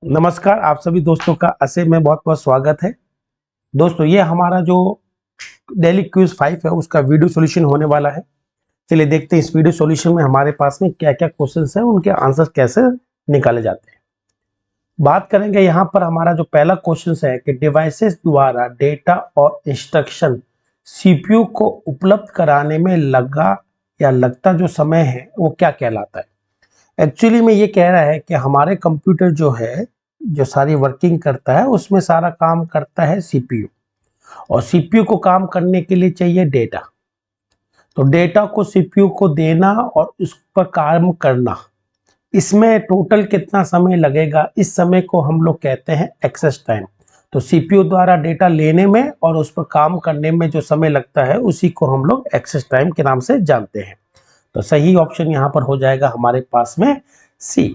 नमस्कार, आप सभी दोस्तों का असे में बहुत बहुत स्वागत है। दोस्तों, ये हमारा जो डेली क्विज 5 है उसका वीडियो सॉल्यूशन होने वाला है। चलिए देखते हैं इस वीडियो सॉल्यूशन में हमारे पास में क्या क्या क्वेश्चंस हैं, उनके आंसर कैसे निकाले जाते हैं। बात करेंगे यहाँ पर हमारा जो पहला क्वेश्चन है कि डिवाइसेस द्वारा डेटा और इंस्ट्रक्शन सीपीयू को उपलब्ध कराने में लगता जो समय है वो क्या कहलाता है। एक्चुअली में ये कह रहा है कि हमारे कंप्यूटर जो है, जो सारी वर्किंग करता है उसमें सारा काम करता है सीपीयू, और सीपीयू को काम करने के लिए चाहिए डेटा। तो डेटा को सीपीयू को देना और उस पर काम करना, इसमें टोटल कितना समय लगेगा, इस समय को हम लोग कहते हैं एक्सेस टाइम। तो सीपीयू द्वारा डेटा लेने में और उस पर काम करने में जो समय लगता है उसी को हम लोग एक्सेस टाइम के नाम से जानते हैं। तो सही ऑप्शन यहाँ पर हो जाएगा हमारे पास में सी।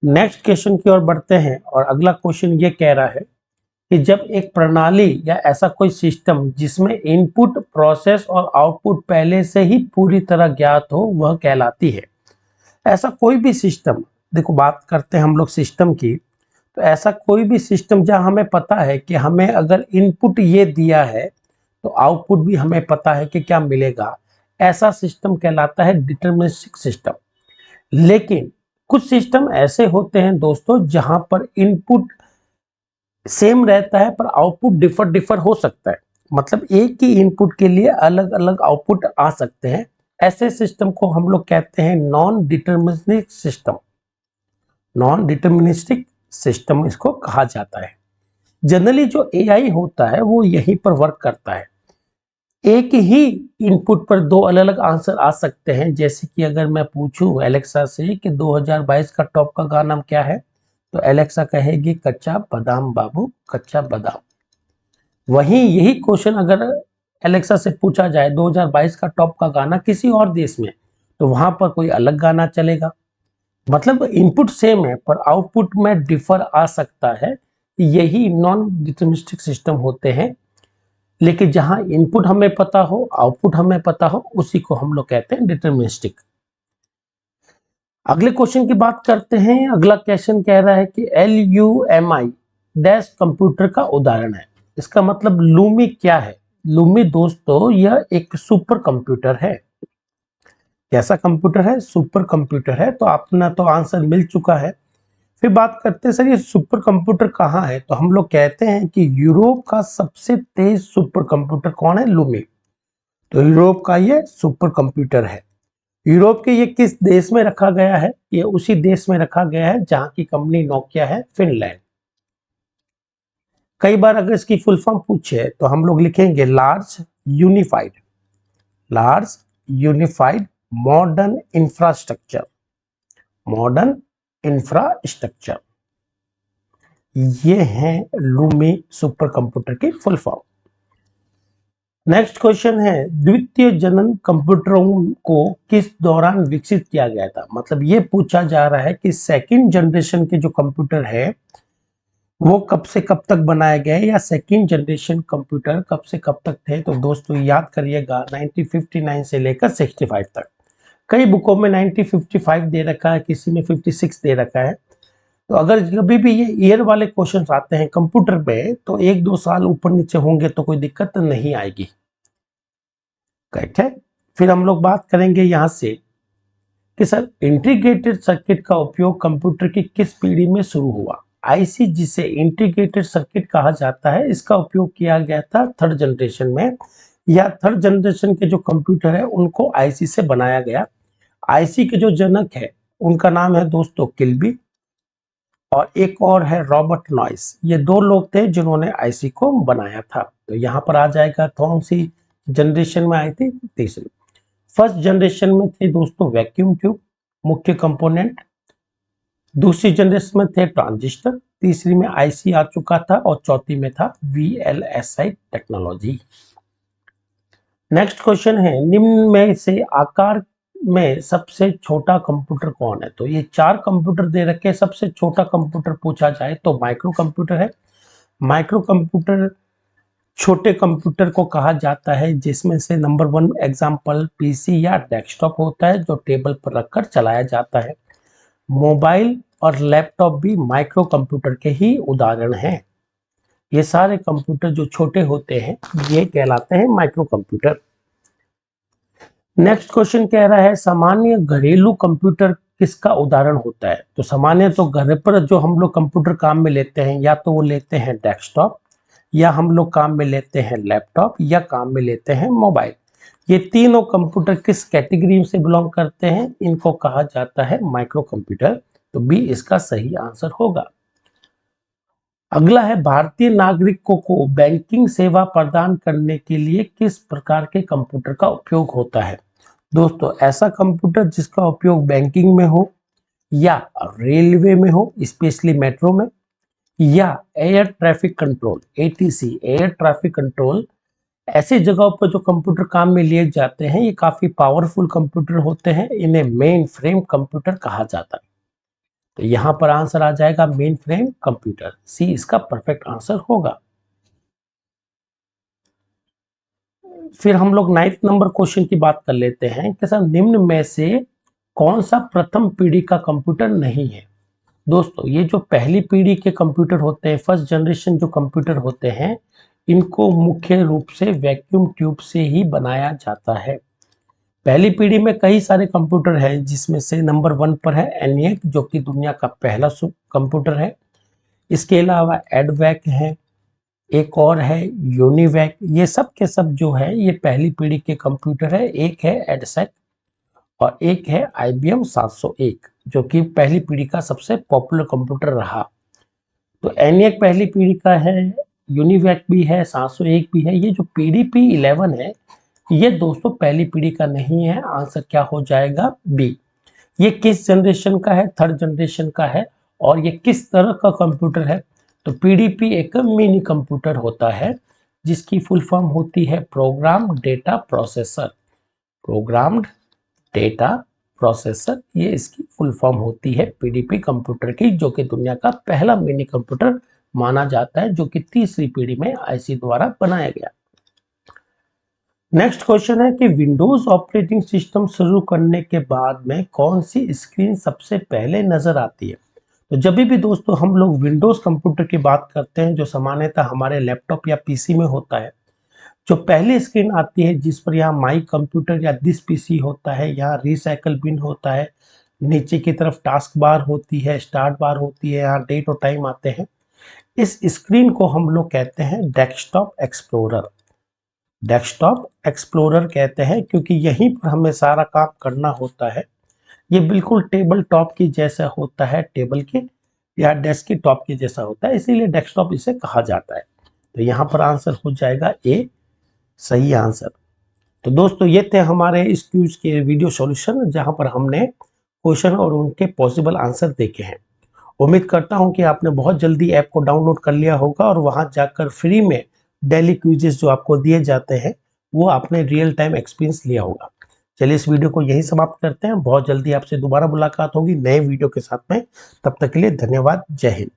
नेक्स्ट क्वेश्चन की ओर बढ़ते हैं और अगला क्वेश्चन ये कह रहा है कि जब एक प्रणाली या ऐसा कोई सिस्टम जिसमें इनपुट, प्रोसेस और आउटपुट पहले से ही पूरी तरह ज्ञात हो वह कहलाती है। ऐसा कोई भी सिस्टम, देखो बात करते हैं हम लोग सिस्टम की, तो ऐसा कोई भी सिस्टम जहां हमें पता है कि हमें अगर इनपुट ये दिया है तो आउटपुट भी हमें पता है कि क्या मिलेगा, ऐसा सिस्टम कहलाता है डिटरमिनिस्टिक सिस्टम। लेकिन कुछ सिस्टम ऐसे होते हैं दोस्तों जहां पर इनपुट सेम रहता है पर आउटपुट डिफर हो सकता है, मतलब एक ही इनपुट के लिए अलग अलग आउटपुट आ सकते हैं। ऐसे सिस्टम को हम लोग कहते हैं non deterministic system. Non deterministic system इसको कहा जाता है। जनरली जो एआई होता है वो यहीं पर वर्क करता है। एक ही इनपुट पर दो अलग अलग आंसर आ सकते हैं। जैसे कि अगर मैं पूछूं एलेक्सा से कि 2022 का टॉप का गाना क्या है, तो एलेक्सा कहेगी कच्चा बादाम बाबू कच्चा बादाम। वहीं यही क्वेश्चन अगर एलेक्सा से पूछा जाए 2022 का टॉप का गाना किसी और देश में, तो वहां पर कोई अलग गाना चलेगा। मतलब इनपुट सेम है पर आउटपुट में डिफर आ सकता है। यही नॉन डिटरमिनिस्टिक सिस्टम होते हैं। लेकिन जहां इनपुट हमें पता हो, आउटपुट हमें पता हो, उसी को हम लोग कहते हैं डिटरमिनिस्टिक। अगले क्वेश्चन की बात करते हैं। अगला क्वेश्चन कह रहा है कि LUMI डैश कंप्यूटर का उदाहरण है। इसका मतलब लूमी क्या है। लूमी दोस्तों यह एक सुपर कंप्यूटर है। कैसा कंप्यूटर है? सुपर कंप्यूटर है। तो अपना तो आंसर मिल चुका है। फिर बात करते हैं सर ये सुपर कंप्यूटर कहाँ है, तो हम लोग कहते हैं कि यूरोप का सबसे तेज सुपर कंप्यूटर कौन है? लूमी। तो यूरोप का ये सुपर कंप्यूटर है। यूरोप के ये किस देश में रखा गया है? ये उसी देश में रखा गया है जहां की कंपनी नोकिया है, फिनलैंड। कई बार अगर इसकी फुल फॉर्म पूछे तो हम लोग लिखेंगे large unified modern infrastructure. Modern infrastructure, ये है लूमी सुपर कंप्यूटर की फुल फॉर्म। नेक्स्ट क्वेश्चन है द्वितीय जनन कंप्यूटरों को किस दौरान विकसित किया गया था। मतलब ये पूछा जा रहा है कि सेकंड जनरेशन के जो कंप्यूटर है वो कब से कब तक बनाए गए, या सेकंड जनरेशन कंप्यूटर कब से कब तक थे। तो दोस्तों याद करिएगा 1959 से लेकर 65 तक। कई बुकों में 1955 दे रखा है, किसी में 56 दे रखा है। तो अगर कभी भी ये ईयर वाले क्वेश्चंस आते हैं कंप्यूटर पे तो 1-2 साल ऊपर नीचे होंगे तो कोई दिक्कत नहीं आएगी। करेक्ट है। फिर हम लोग बात करेंगे यहां से कि सर इंटीग्रेटेड सर्किट का उपयोग कंप्यूटर की किस पीढ़ी में शुरू हुआ। आईसी जिसे इंटीग्रेटेड सर्किट कहा जाता है, इसका उपयोग किया गया था थर्ड जनरेशन में, या थर्ड जनरेशन के जो कंप्यूटर है उनको आईसी से बनाया गया। आईसी के जो जनक है उनका नाम है दोस्तों किल्बी, और एक और है रॉबर्ट नॉइस। ये दो लोग थे जिन्होंने आईसी को बनाया था। तो यहाँ पर आ जाएगा कौन सी जनरेशन में आई थी? तीसरी। फर्स्ट जनरेशन में थे दोस्तों वैक्यूम ट्यूब मुख्य कंपोनेंट, दूसरी जनरेशन में थे ट्रांजिस्टर, तीसरी में आईसी आ चुका था, और चौथी में था VLSI टेक्नोलॉजी। नेक्स्ट क्वेश्चन है निम्न में से आकार में सबसे छोटा कंप्यूटर कौन है। तो ये 4 कंप्यूटर दे रखे, सबसे छोटा कंप्यूटर पूछा जाए तो माइक्रो कंप्यूटर है। माइक्रो कंप्यूटर छोटे कंप्यूटर को कहा जाता है जिसमें से नंबर 1 एग्जाम्पल पीसी या डेस्कटॉप होता है जो टेबल पर रखकर चलाया जाता है। मोबाइल और लैपटॉप भी माइक्रो कंप्यूटर के ही उदाहरण हैं। ये सारे कंप्यूटर जो छोटे होते हैं ये कहलाते हैं माइक्रो कंप्यूटर। नेक्स्ट क्वेश्चन कह रहा है सामान्य घरेलू कंप्यूटर किसका उदाहरण होता है। तो सामान्य तो घर पर जो हम लोग कंप्यूटर काम में लेते हैं या तो वो लेते हैं डेस्कटॉप, या हम लोग काम में लेते हैं लैपटॉप, या काम में लेते हैं मोबाइल। ये तीनों कंप्यूटर किस कैटेगरी से बिलोंग करते हैं, इनको कहा जाता है माइक्रो कंप्यूटर। तो बी इसका सही आंसर होगा। अगला है भारतीय नागरिकों को बैंकिंग सेवा प्रदान करने के लिए किस प्रकार के कंप्यूटर का उपयोग होता है। दोस्तों ऐसा कंप्यूटर जिसका उपयोग बैंकिंग में हो, या रेलवे में हो स्पेशली मेट्रो में, या air traffic control ATC air traffic control, ऐसी जगहों पर जो कंप्यूटर काम में लिए जाते हैं ये काफी पावरफुल कंप्यूटर होते हैं, इन्हें मेन फ्रेम कंप्यूटर कहा जाता है। तो यहां पर आंसर आ जाएगा मेन फ्रेम कंप्यूटर, सी इसका परफेक्ट आंसर होगा। फिर हम लोग 9th नंबर क्वेश्चन की बात कर लेते हैं कि सर निम्न में से कौन सा प्रथम पीढ़ी का कंप्यूटर नहीं है। दोस्तों ये जो पहली पीढ़ी के कंप्यूटर होते हैं, फर्स्ट जनरेशन जो कंप्यूटर होते हैं, इनको मुख्य रूप से वैक्यूम ट्यूब से ही बनाया जाता है। पहली पीढ़ी में कई सारे कंप्यूटर हैं जिसमें से नंबर 1 पर है एनिएक जो कि दुनिया का पहला कंप्यूटर है। इसके अलावा एडवैक है, एक और है यूनिवैक। ये सब के सब जो है ये पहली पीढ़ी के कंप्यूटर है। एक है एडसेक और एक है IBM 701 जो कि पहली पीढ़ी का सबसे पॉपुलर कंप्यूटर रहा। तो एनिएक पहली पीढ़ी का है, यूनिवैक भी है, 701 भी है। ये जो PDP-11 है ये दोस्तों पहली पीढ़ी का नहीं है। आंसर क्या हो जाएगा बी। ये किस जनरेशन का है, थर्ड जनरेशन का है। और ये किस तरह का कंप्यूटर है, तो PDP एक मिनी कंप्यूटर होता है जिसकी फुल फॉर्म होती है program data processor. Programmed data processor ये इसकी फुल फॉर्म होती है PDP कंप्यूटर की, जो कि दुनिया का पहला मिनी कंप्यूटर माना जाता है, जो कि तीसरी पीढ़ी में IC द्वारा बनाया गया। नेक्स्ट क्वेश्चन है कि विंडोज ऑपरेटिंग सिस्टम शुरू करने के बाद में कौन सी स्क्रीन सबसे पहले नजर आती है। तो जब भी दोस्तों हम लोग विंडोज कंप्यूटर की बात करते हैं जो सामान्यतः हमारे लैपटॉप या PC में होता है, जो पहली स्क्रीन आती है जिस पर यहाँ माई कंप्यूटर या दिस PC होता है, यहाँ रिसाइकल बिन होता है, नीचे की तरफ टास्क बार होती है, स्टार्ट बार होती है, यहाँ डेट और टाइम आते हैं। इस स्क्रीन को हम लोग कहते हैं डेस्कटॉप एक्सप्लोरर। डेस्कटॉप एक्सप्लोरर कहते हैं क्योंकि यहीं पर हमें सारा काम करना होता है। ये बिल्कुल टेबल टॉप की जैसा होता है, टेबल के या डेस्क की टॉप के जैसा होता है, इसीलिए डेस्कटॉप इसे कहा जाता है। तो यहाँ पर आंसर हो जाएगा ए सही आंसर। तो दोस्तों ये थे हमारे इस क्विज के वीडियो सॉल्यूशन जहां पर हमने क्वेश्चन और उनके पॉसिबल आंसर देखे हैं। उम्मीद करता हूं कि आपने बहुत जल्दी ऐप को डाउनलोड कर लिया होगा और वहां जाकर फ्री में डेली क्विजेस जो आपको दिए जाते हैं वो आपने रियल टाइम एक्सपीरियंस लिया होगा। चलिए इस वीडियो को यही समाप्त करते हैं। बहुत जल्दी आपसे दोबारा मुलाकात होगी नए वीडियो के साथ में। तब तक के लिए धन्यवाद। जय हिंद।